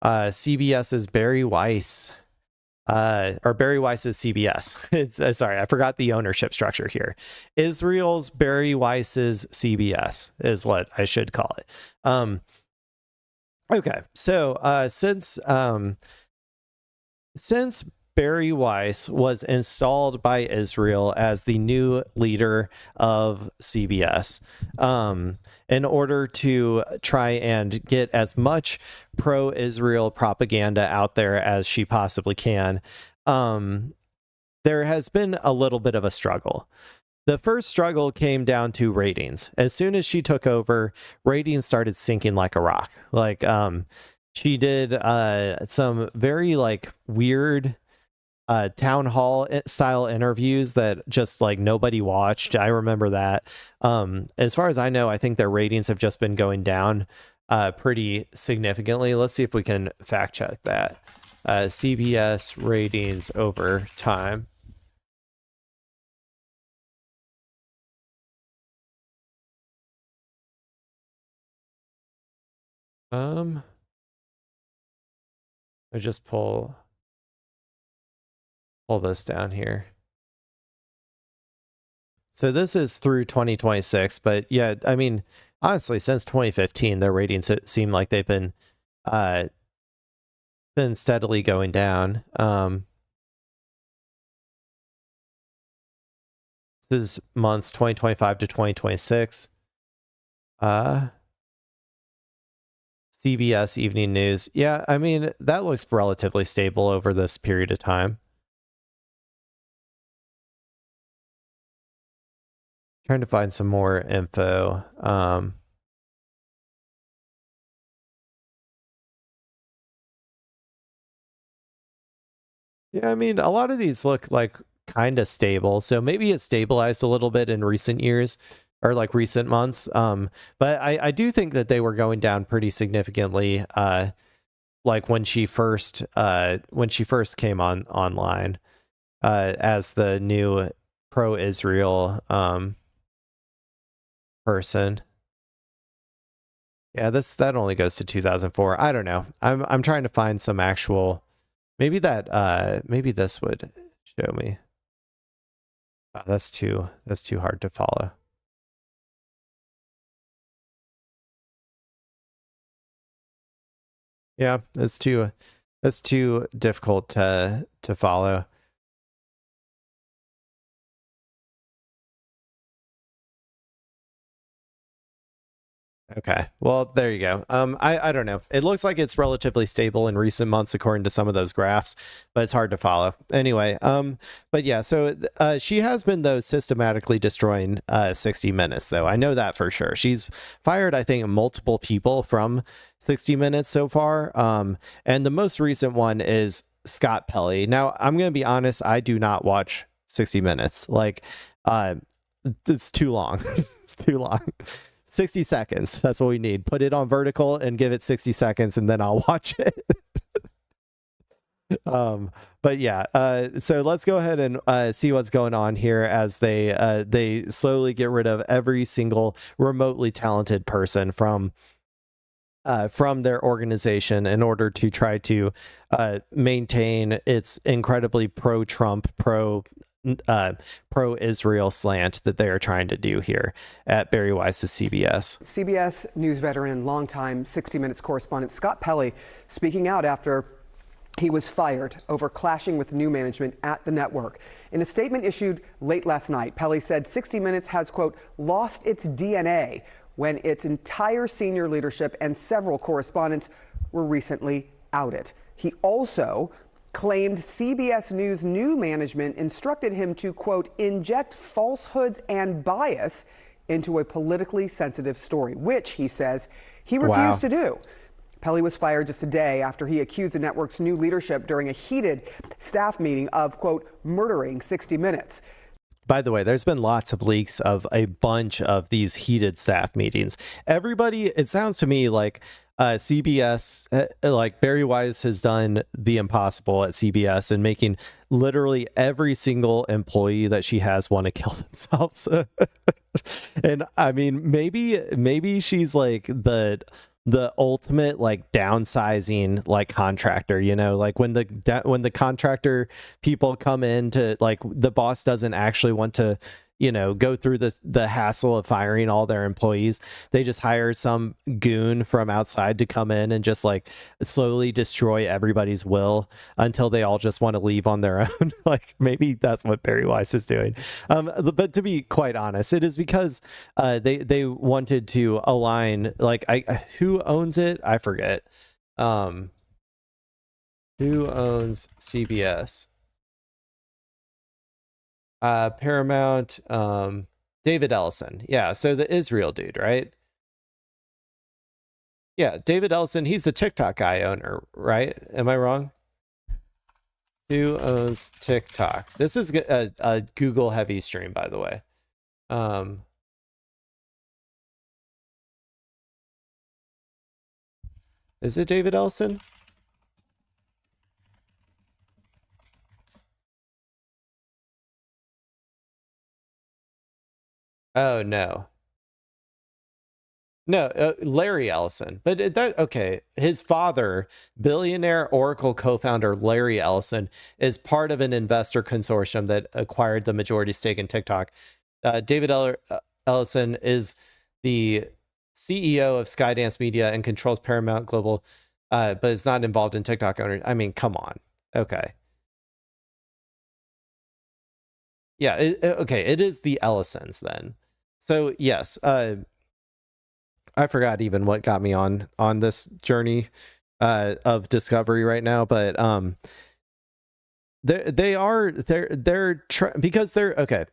CBS's Bari Weiss. Or Bari Weiss's CBS. It's sorry, I forgot the ownership structure here. Israel's Bari Weiss's CBS is what I should call it. Okay, so since Bari Weiss was installed by Israel as the new leader of CBS, in order to try and get as much pro-Israel propaganda out there as she possibly can, there has been a little bit of a struggle. The first struggle came down to ratings. As soon as she took over, ratings started sinking like a rock. Like, she did some very like weird town hall style interviews that just like nobody watched. I remember that. As far as I know, I think their ratings have just been going down pretty significantly. Let's see if we can fact check that. CBS ratings over time. I just pull this down here. So this is through 2026, but yeah, I mean, honestly, since 2015, their ratings seem like they've been steadily going down. This is months 2025 to 2026. CBS Evening News. Yeah, I mean, that looks relatively stable over this period of time. Trying to find some more info. Yeah, I mean, a lot of these look like kind of stable. So maybe it stabilized a little bit in recent years or like recent months. But I do think that they were going down pretty significantly. Like when she first came online as the new pro-Israel person. Yeah, that only goes to 2004. I don't know. I'm trying to find some actual. Maybe this would show me. Oh, that's too hard to follow. Yeah, that's too difficult to follow. Okay. Well, there you go. I don't know. It looks like it's relatively stable in recent months according to some of those graphs, but it's hard to follow. Anyway, but yeah, so she has been though systematically destroying 60 Minutes though. I know that for sure. She's fired, I think, multiple people from 60 Minutes so far. And the most recent one is Scott Pelley. Now, I'm going to be honest, I do not watch 60 Minutes. Like it's too long. It's too long. 60 seconds. That's what we need. Put it on vertical and give it 60 seconds and then I'll watch it. But yeah, so let's go ahead and see what's going on here as they slowly get rid of every single remotely talented person from their organization in order to try to maintain its incredibly pro-Trump, pro-Israel slant that they are trying to do here at Bari Weiss's CBS. CBS News veteran and longtime 60 Minutes correspondent Scott Pelley speaking out after he was fired over clashing with new management at the network. In a statement issued late last night, Pelley said 60 Minutes has, quote, lost its DNA when its entire senior leadership and several correspondents were recently outed. He also claimed CBS News new management instructed him to, quote, inject falsehoods and bias into a politically sensitive story, which he says he refused to do. Pelley was fired just a day after he accused the network's new leadership during a heated staff meeting of, quote, murdering 60 Minutes. By the way, there's been lots of leaks of a bunch of these heated staff meetings. Everybody, it sounds to me like CBS, like Bari Weiss has done the impossible at CBS and making literally every single employee that she has want to kill themselves. And I mean, maybe she's like the the ultimate like downsizing like contractor, like when the contractor people come in to, like, the boss doesn't actually want to go through the hassle of firing all their employees. They just hire some goon from outside to come in and just like slowly destroy everybody's will until they all just want to leave on their own. Like, maybe that's what Bari Weiss is doing. But to be quite honest, it is because they wanted to align, like, who owns it? I forget. Who owns CBS? Paramount, David Ellison. Yeah, so the Israel dude, right? Yeah, David Ellison, he's the TikTok guy owner, right? Am I wrong? Who owns TikTok? This is a Google heavy stream, by the way. Is it David Ellison? Oh, no. No, Larry Ellison. But okay. His father, billionaire Oracle co-founder Larry Ellison, is part of an investor consortium that acquired the majority stake in TikTok. David Ellison is the CEO of Skydance Media and controls Paramount Global, but is not involved in TikTok owner. I mean, come on. Okay. Yeah. Okay. It is the Ellisons then. So yes, I forgot even what got me on this journey of discovery right now, but because they're okay.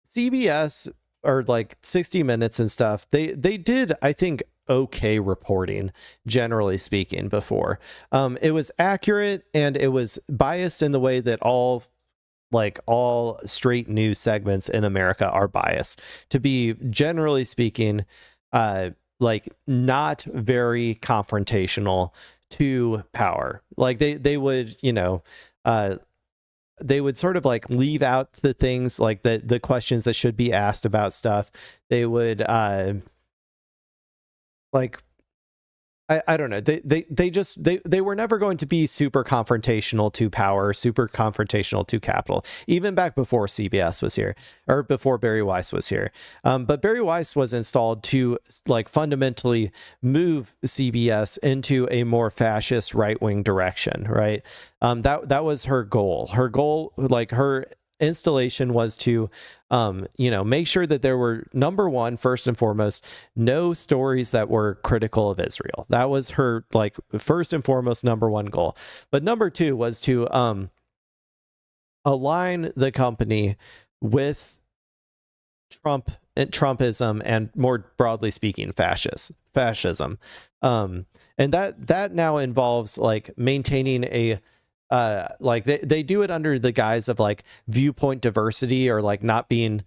CBS or like 60 Minutes and stuff, they did, I think, okay reporting, generally speaking, before. It was accurate and it was biased in the way that all straight news segments in America are biased, to be, generally speaking, like not very confrontational to power. Like they would, they would sort of like leave out the things, like the questions that should be asked about stuff. They would like, I don't know. They were never going to be super confrontational to power, super confrontational to capital, even back before CBS was here, or before Bari Weiss was here. But Bari Weiss was installed to like fundamentally move CBS into a more fascist right-wing direction, right? That was her goal. Her goal, like her installation, was to make sure that there were, number one, first and foremost, no stories that were critical of Israel. That was her like first and foremost number one goal. But number two was to align the company with Trumpism and, more broadly speaking, fascism. And that now involves like maintaining a like they do it under the guise of like viewpoint diversity, or like not being,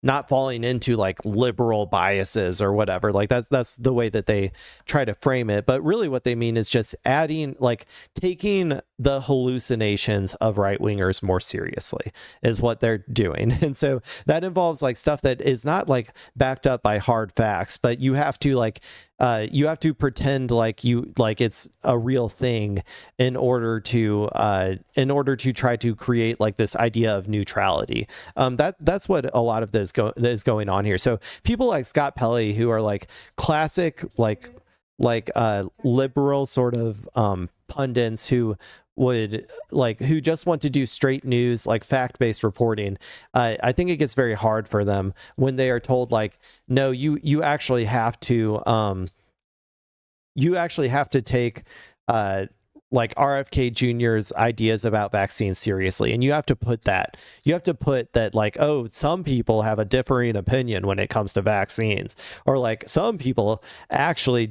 not falling into like liberal biases or whatever. Like that's the way that they try to frame it. But really what they mean is just adding, like taking the hallucinations of right wingers more seriously is what they're doing. And so that involves like stuff that is not like backed up by hard facts, but you have to like, you have to pretend like it's a real thing in order to try to create like this idea of neutrality. That's what a lot of this is going on here. So people like Scott Pelley, who are like classic like liberal sort of pundits who just want to do straight news, like fact-based reporting. I think it gets very hard for them when they are told like, no, you actually have to take like RFK Jr.'s ideas about vaccines seriously. And you have to put that like, oh, some people have a differing opinion when it comes to vaccines, or like some people actually,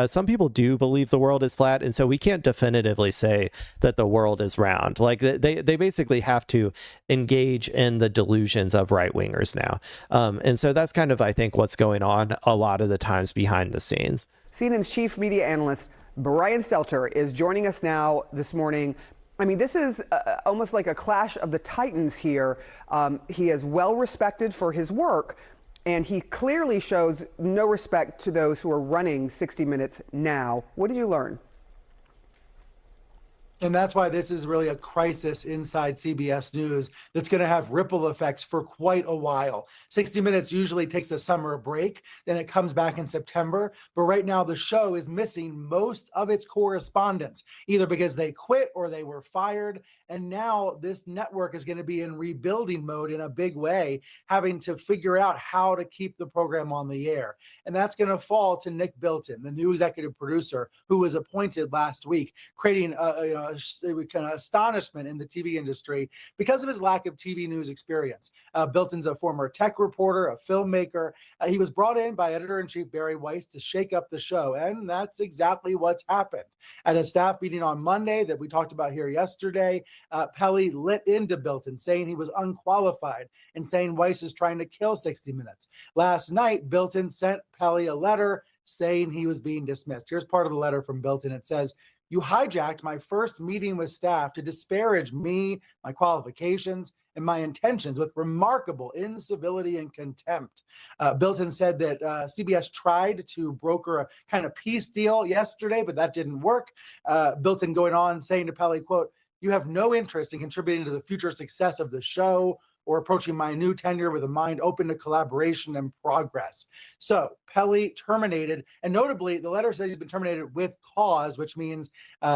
some people do believe the world is flat. And so we can't definitively say that the world is round. Like they basically have to engage in the delusions of right wingers now. And so that's kind of, I think, what's going on a lot of the times behind the scenes. CNN's chief media analyst, Brian Stelter, is joining us now this morning. I mean, this is almost like a clash of the titans here. He is well respected for his work, And he clearly shows no respect to those who are running 60 Minutes now. What did you learn? And that's why this is really a crisis inside CBS News that's going to have ripple effects for quite a while. 60 Minutes usually takes a summer break, then it comes back in September. But right now, the show is missing most of its correspondents, either because they quit or they were fired. And now this network is going to be in rebuilding mode in a big way, having to figure out how to keep the program on the air. And that's going to fall to Nick Bilton, the new executive producer who was appointed last week, creating kind of astonishment in the TV industry because of his lack of TV news experience. Bilton's a former tech reporter, a filmmaker. He was brought in by editor-in-chief Bari Weiss to shake up the show, and that's exactly what's happened. At a staff meeting on Monday that we talked about here yesterday, Pelley lit into Bilton, saying he was unqualified and saying Weiss is trying to kill 60 Minutes. Last night, Bilton sent Pelley a letter saying he was being dismissed. Here's part of the letter from Bilton. It says, "You hijacked my first meeting with staff to disparage me, my qualifications, and my intentions with remarkable incivility and contempt." Bilton said that CBS tried to broker a kind of peace deal yesterday, but that didn't work. Bilton going on saying to Pelley, quote, "You have no interest in contributing to the future success of the show or approaching my new tenure with a mind open to collaboration and progress." So Pelley terminated, and notably, the letter says he's been terminated with cause, which means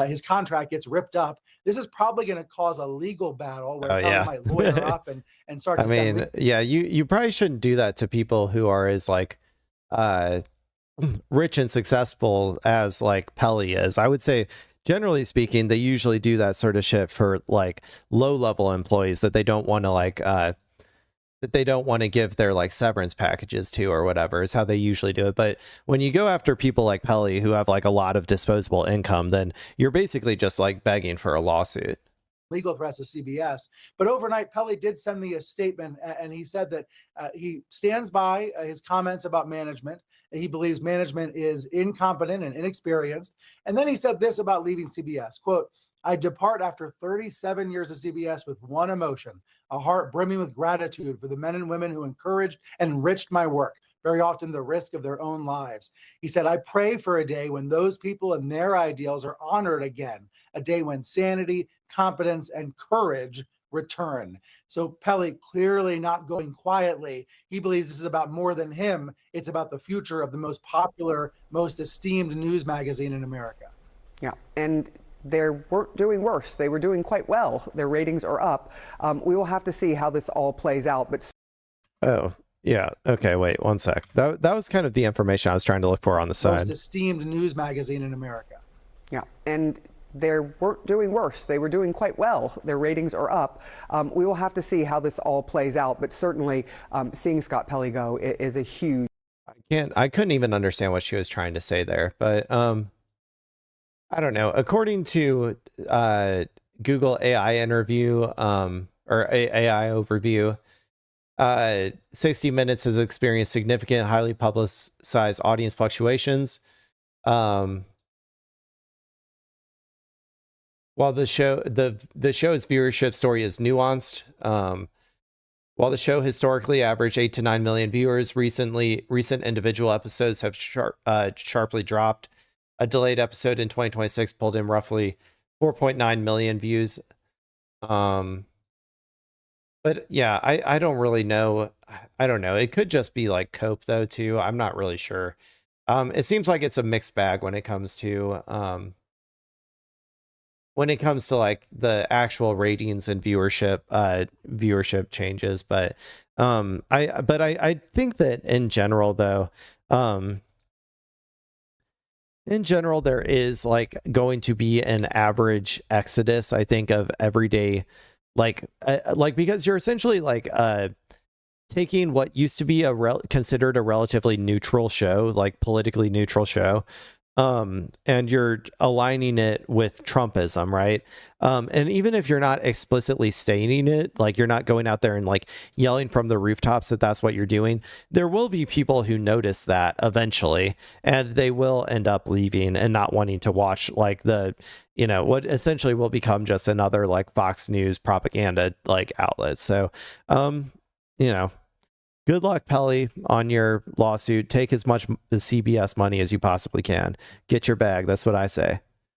his contract gets ripped up. This is probably going to cause a legal battle where Pelley might lawyer up and start to you probably shouldn't do that to people who are as like rich and successful as like Pelley is. I would say, generally speaking, they usually do that sort of shit for like low level employees that they don't want to give their like severance packages to or whatever is how they usually do it. But when you go after people like Pelley who have like a lot of disposable income, then you're basically just like begging for a lawsuit. Legal threats to CBS. But overnight, Pelley did send me a statement, and he said that he stands by his comments about management. He believes management is incompetent and inexperienced. And then he said this about leaving CBS, quote, "I depart after 37 years of CBS with one emotion, a heart brimming with gratitude for the men and women who encouraged and enriched my work, very often the risk of their own lives." He said, "I pray for a day when those people and their ideals are honored again, a day when sanity, competence, and courage return." So Pelley clearly not going quietly. He believes this is about more than him. It's about the future of the most popular, most esteemed news magazine in America. Yeah, and they weren't doing worse. They were doing quite well. Their ratings are up. We will have to see how this all plays out. But oh, yeah. Okay, wait 1 sec. That was kind of the information I was trying to look for on the side. Most esteemed news magazine in America. Yeah, and they weren't doing worse. They were doing quite well. Their ratings are up. We will have to see how this all plays out. But certainly, seeing Scott Pelley go is a huge. I couldn't even understand what she was trying to say there, but I don't know. According to Google AI interview or AI overview, 60 Minutes has experienced significant, highly publicized audience fluctuations. While the show's viewership story is nuanced, while the show historically averaged 8 to 9 million viewers, recent individual episodes have sharply dropped. A delayed episode in 2026 pulled in roughly 4.9 million views. But yeah, I don't really know. I don't know. It could just be like cope though too. I'm not really sure. It seems like it's a mixed bag when it comes to like the actual ratings and viewership changes. But I think that in general though, there is like going to be an average exodus, I think, of everyday, like because you're essentially like taking what used to be considered a relatively neutral show, like politically neutral show, and you're aligning it with Trumpism, right? And even if you're not explicitly stating it, like you're not going out there and like yelling from the rooftops that that's what you're doing, there will be people who notice that eventually, and they will end up leaving and not wanting to watch like what essentially will become just another like Fox News propaganda like outlet. So, good luck, Pelley, on your lawsuit. Take as much CBS money as you possibly can. Get your bag. That's what I say.